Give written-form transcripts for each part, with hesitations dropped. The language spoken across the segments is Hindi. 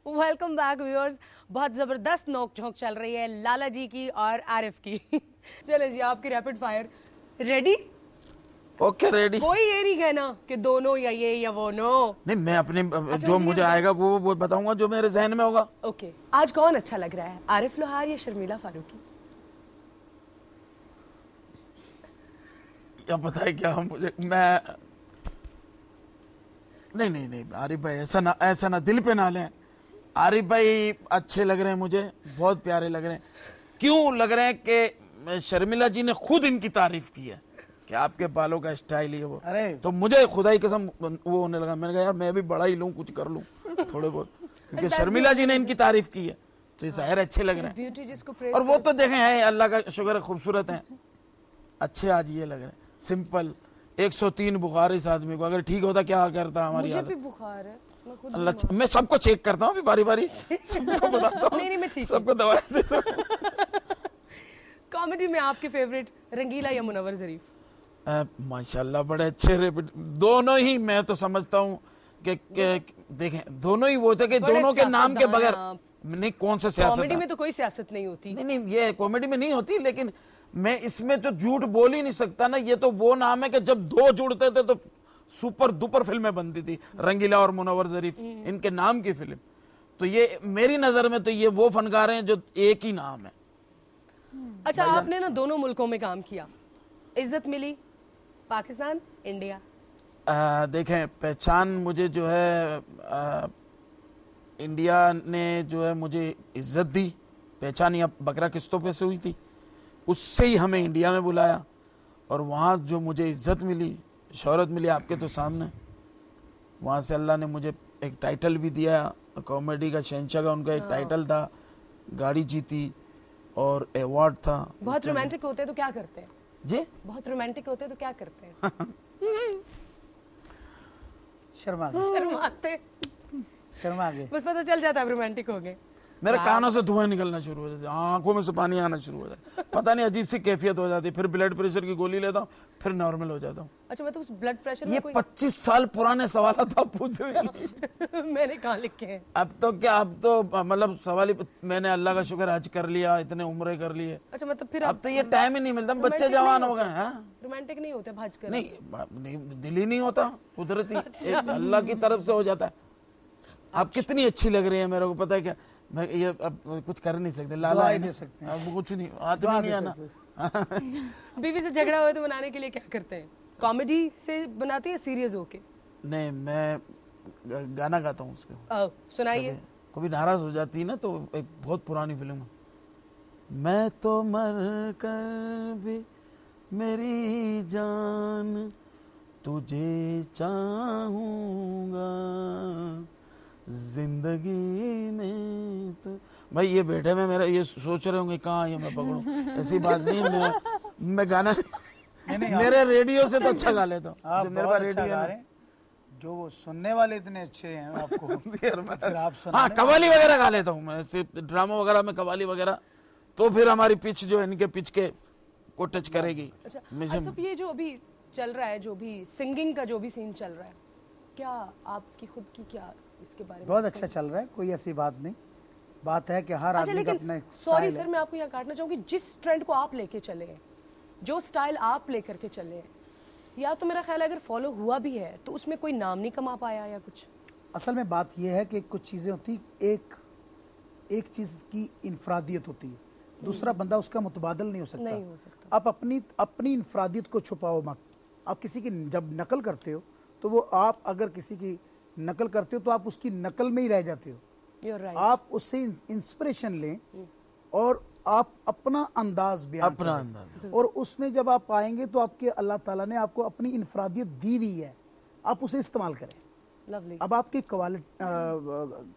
Welcome back viewers. बहुत जबरदस्त नोक झोंक चल रही है लाला जी की और आरिफ की। चले जी, आपकी rapid fire ready? Okay ready. कोई ये नहीं कहना कि दोनों या ये या वो, नो। नहीं, मैं अपने जो मुझे आएगा वो बताऊंगा, जो मेरे जहन में होगा। ओके, आज कौन अच्छा लग रहा है, आरिफ लोहार या शर्मिला फारूकी? क्या पता है क्या, मुझे मैं नहीं आरिफ भाई, ऐसा ना दिल पे ना लें। आरिफ भाई अच्छे लग रहे हैं, मुझे बहुत प्यारे लग रहे हैं। क्यों लग रहे हैं कि शर्मिला जी ने खुद इनकी तारीफ की है कि आपके बालों का स्टाइल ही है वो। अरे तो मुझे खुदा की कसम वो होने लगा। मैंने कहा यार मैं भी बड़ा ही लूं, कुछ कर लूं थोड़े बहुत, क्योंकि शर्मिला जी ने इनकी तारीफ की है तो ये जाहिर अच्छे लग रहे ब्यूटी जिसको हैं। और वो तो देखें हैं, अल्लाह का शुक्र है, खूबसूरत हैं, अच्छे आज ये लग रहे हैं। सिंपल 103 बुखार इस आदमी को, अगर ठीक होता क्या करता हमारी मुझे हालत। भी बुखार है, मैं खुद अल्लाह, मैं सबको चेक करता हूँ बारी बारी, सबको बताता हूँ, नहीं मैं ठीक सबको दवा देता हूँ। कॉमेडी में आपके फेवरेट रंगीला या मुनव्वर ज़रीफ? माशाल्लाह बड़े अच्छे रेपिड, दोनों ही मैं तो समझता हूँ कि देखें दोनों ही वो थे कि दोनों के नाम के बगैर नहीं, कौन सा सियासत। कॉमेडी में तो कोई सियासत नहीं होती। नहीं ये कॉमेडी में नहीं होती, लेकिन मैं इसमें तो झूठ बोल ही नहीं सकता ना। ये तो वो नाम है कि जब दो जुड़ते थे तो सुपर दुपर फिल्में बनती थी, रंगीला और मुनव्वर ज़रीफ, इनके नाम की फिल्म। तो ये मेरी नजर में तो ये वो फनकार हैं जो एक ही नाम है। अच्छा, आपने ना दोनों मुल्कों में काम किया, इज्जत मिली, पाकिस्तान इंडिया? देखें, पहचान मुझे जो है इंडिया ने जो है मुझे इज्जत दी। पहचान या बकरा किस्तों पे से हुई थी, उससे ही हमें इंडिया में बुलाया। और वहाँ जो मुझे इज्जत मिली, शोहरत मिली, आपके तो सामने, वहाँ से अल्लाह ने मुझे एक टाइटल भी दिया, कॉमेडी का शहंशाह का उनका एक टाइटल था, गाड़ी जीती और अवार्ड था। बहुत रोमांटिक होते तो क्या करते हैं जी? बहुत रोमांटिक होते तो क्या करते हैं? शर्मा गए। बस पता चल जाता है रोमांटिक हो गए। मेरे कानों से धुआं निकलना शुरू हो जाता है, आंखों में से पानी आना शुरू हो जाता है, पता नहीं अजीब सी कैफियत हो जाती है। फिर ब्लड प्रेशर की गोली लेता हूँ, फिर नॉर्मल हो जाता हूँ। अच्छा, मतलब उस ब्लड प्रेशर ये में कोई 25 साल पुराने सवाल आप पूछ रहे हैं। मैंने कहाँ लिखे हैं? अब तो क्या, अब तो मतलब सवाल ही, मैंने अल्लाह का शुक्र हज कर लिया, इतने उम्रे कर लिए। अच्छा, मतलब फिर अब तो ये टाइम ही नहीं मिलता, बच्चे जवान हो गए हैं। रोमांटिक नहीं होते भाज कर? नहीं, दिल ही नहीं होता, कुदरती अल्लाह की तरफ से हो जाता है। आप कितनी अच्छी लग रही है मेरे को, पता है क्या, मैं ये अब कुछ कर नहीं सकते, लाला दुआ है दे सकते हैं, अब कुछ नहीं, आदमी नहीं आना। बीवी से झगड़ा हुआ तो मनाने के लिए क्या करते हैं? कॉमेडी से बनाते हैं, सीरियस होके? नहीं, मैं गाना गाता हूँ उसके। सुनाइए। कभी नाराज हो जाती है ना, तो एक बहुत पुरानी फिल्म है, मैं तो मर कर भी मेरी जान तुझे चाहूंगा जिंदगी में। तो भाई ये बैठे में मेरा ये सोच रहे होंगे कहाँ ये मैं पकड़ूं, ऐसी बात नहीं। मैं गाना मेरे रेडियो से तो अच्छा गा लेता हूँ, जो मेरे पास रेडियो है। जो वो सुनने वाले इतने अच्छे हैं आपको। फिर आप हाँ, कवाली वगैरह गा लेता हूँ मैं, सिर्फ ड्रामा वगैरह में कवाली वगैरह, तो फिर हमारी पिच जो है इनके पिच के को टच करेगी। अच्छा, ये जो अभी चल रहा है, जो भी सिंगिंग का जो भी सीन चल रहा है, क्या आपकी खुद की क्या इसके बारे में? बहुत अच्छा चल रहा है, कोई ऐसी बात नहीं। बात है कि हर आदमी का अपना सॉरी सर, मैं आपको यहाँ काटना चाहूंगी। जिस ट्रेंड को आप लेके चले हैं, जो स्टाइल आप लेकर के चले हैं, या तो मेरा ख्याल है अगर फॉलो हुआ भी है तो उसमें कोई नाम नहीं कमा पाया या कुछ। असल में बात यह है कि कुछ चीजें होती, एक चीज की इनफरादियत होती है, दूसरा बंदा उसका मुतबादल नहीं हो सकता। आप अपनी इनफरादियत को छुपाओ मत। आप किसी की जब नकल करते हो तो वो, आप अगर किसी की नकल करते हो तो आप उसकी नकल में ही रह जाते हो। right. आप उससे इंस्पिरेशन लें और आप अपना अंदाज बयान करें। और उसमें जब आप आएंगे तो आपके अल्लाह ताला ने आपको अपनी इनफरादियत दी हुई है, आप उसे इस्तेमाल करें। Lovely. अब आपकी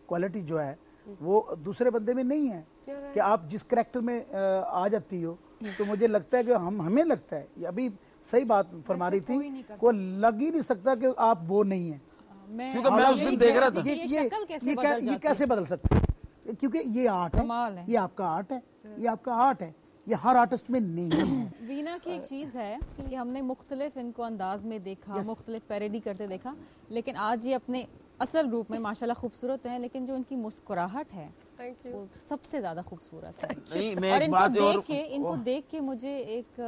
क्वालिटी जो है वो दूसरे बंदे में नहीं है कि आप जिस करैक्टर में आ जाती हो। तो मुझे लगता है कि हमें लगता है, अभी सही बात फरमा रही थी, को लग ही नहीं सकता कि आप वो नहीं है। क्योंकि मैं उस दिन देख रहा था, ये कैसे बदल सकते हैं? क्योंकि ये आर्ट है, ये आपका आर्ट है, ये आपका आर्ट है, ये हर आर्टिस्ट में नहीं है। वीना की एक चीज़ है कि हमने मुख्तलिफ इनको अंदाज में देखा, मुख्तलिफ पैरोडी करते देखा, लेकिन आज ये अपने असल रूप में माशाल्लाह खूबसूरत हैं, लेकिन जो उनकी मुस्कुराहट है थैंक यू। वो सबसे ज़्यादा खूबसूरत है। नहीं, मैं और एक बात इनको देख के मुझे एक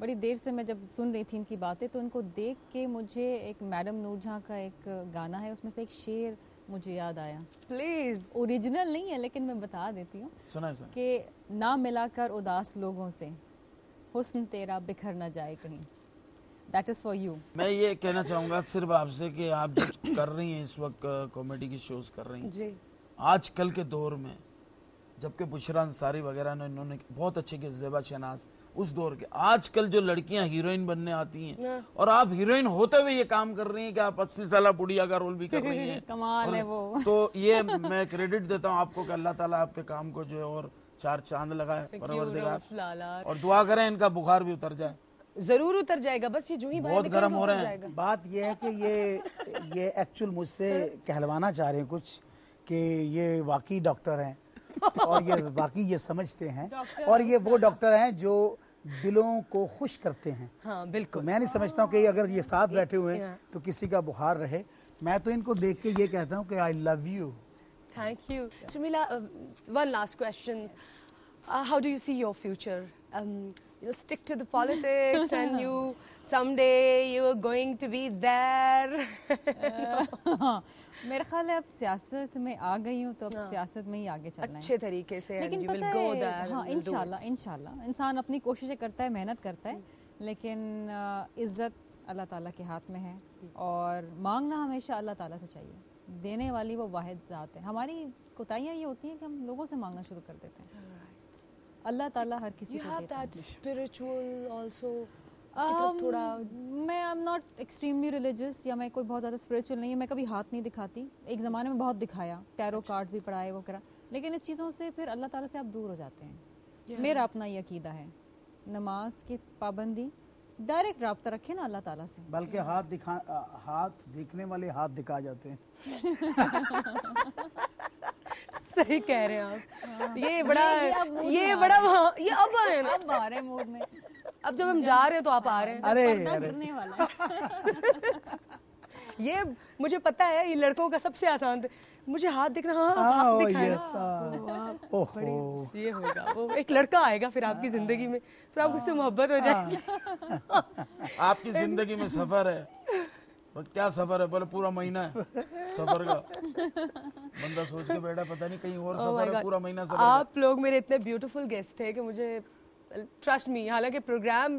बड़ी देर से मैं जब सुन रही थी इनकी बातें, तो इनको देख के मुझे एक मैडम नूरजहां का एक गाना है, उसमें से एक शेर मुझे याद आया। प्लीज। ओरिजिनल नहीं है लेकिन मैं बता देती हूँ सुना कि ना मिलाकर उदास लोगों से हुस्न तेरा बिखर ना जाए कहीं। That is for you. मैं ये कहना चाहूंगा सिर्फ आपसे कि आप जो कर रही हैं इस वक्त कॉमेडी की शोज कर रही हैं जी। आजकल के दौर में, जबकि बुशरा अंसारी वगैरह ने इन्होंने बहुत अच्छे के ज़ेबा शहनाज उस दौर के, आजकल जो लड़कियां हीरोइन बनने आती हैं और आप हीरोइन होते हुए ये काम कर रही हैं कि आप 80 साल बुढ़िया का रोल भी कर रही हैं। कमाल है वो। तो ये मैं क्रेडिट देता हूँ आपको कि अल्लाह ताला आपके काम को जो है और 4 चांद लगाए परवरदिगार, और दुआ करें इनका बुखार भी उतर जाए। जरूर उतर जाएगा, बस ये जो ही बहुत गर्म हो रहे हैं। बात ये है कि ये एक्चुअल मुझसे कहलवाना चाह रहे हैं कुछ कि ये वाकई डॉक्टर हैं और ये वाकई ये समझते हैं, और ये वो डॉक्टर हैं जो दिलों को खुश करते हैं। हाँ बिल्कुल। तो मैं नहीं समझता हूँ कि अगर ये साथ बैठे हुए हैं तो किसी का बुखार रहे। मैं तो इनको देख के ये कहता हूँ कि I love you. Thank you. Shamila, one last question, how do you see your future? You'll stick to the politics and you someday you are going to be there. मेरा ख्याल है अब सियासत में आ गई हूँ तो अब सियासत में ही आगे चलना है अच्छे तरीके से। लेकिन you will पता go है, there हाँ and you'll do it. इंशाल्लाह इंसान अपनी कोशिशें करता है, मेहनत करता है, लेकिन इज्जत अल्लाह ताला के हाथ में है और मांगना हमेशा अल्लाह ताला से चाहिए। देने वाली वो वाहिद ज़ात है। हमारी कोताहियाँ ये होती हैं कि हम लोगों से मांगना शुरू कर देते हैं। अल्लाह ताला हर किसी You को have देता है। that spiritual also. थोड़ा मैं I am not extremely religious, या मैं कोई बहुत ज़्यादा स्पिरिचुअल नहीं है। मैं कभी हाथ नहीं दिखाती, एक ज़माने में बहुत दिखाया, टैरो कार्ड्स भी पढ़ाए, वो करा, लेकिन इस चीज़ों से फिर अल्लाह ताला से आप दूर हो जाते हैं। मेरा अपना ये अकीदा है, नमाज की पाबंदी, डायरेक्ट रब्ता रखें ना अल्लाह ताला से। बल्कि हाथ दिखने वाले हाथ दिखा जाते हैं। सही कह रहे हैं आप। ये बड़ा ये अब आ रहे हैं मूड में। अब जब हम जा रहे हैं तो आप आ रहे हैं। पर्दा गिरने वाला है। ये मुझे पता है, ये लड़कों का सबसे आसान मुझे हाथ दिखना। हाँ, हाथ दिखाए ना। ये होगा, वो एक लड़का आएगा फिर आपकी जिंदगी में, फिर आपको उससे मोहब्बत हो जाएगी। आपकी जिंदगी में सफर है, क्या सफर है? बोले पूरा महीना है सफर का। बंदा सोच के बैठा पता नहीं कहीं और सफर है, पूरा महीना सफर। आप लोग मेरे इतने ब्यूटीफुल गेस्ट थे कि मुझे ट्रस्ट मी, हालांकि प्रोग्राम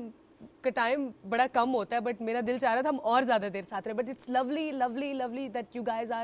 का टाइम बड़ा कम होता है, बट मेरा दिल चाह रहा था हम और ज्यादा देर साथ रहे, but it's lovely lovely lovely that you guys are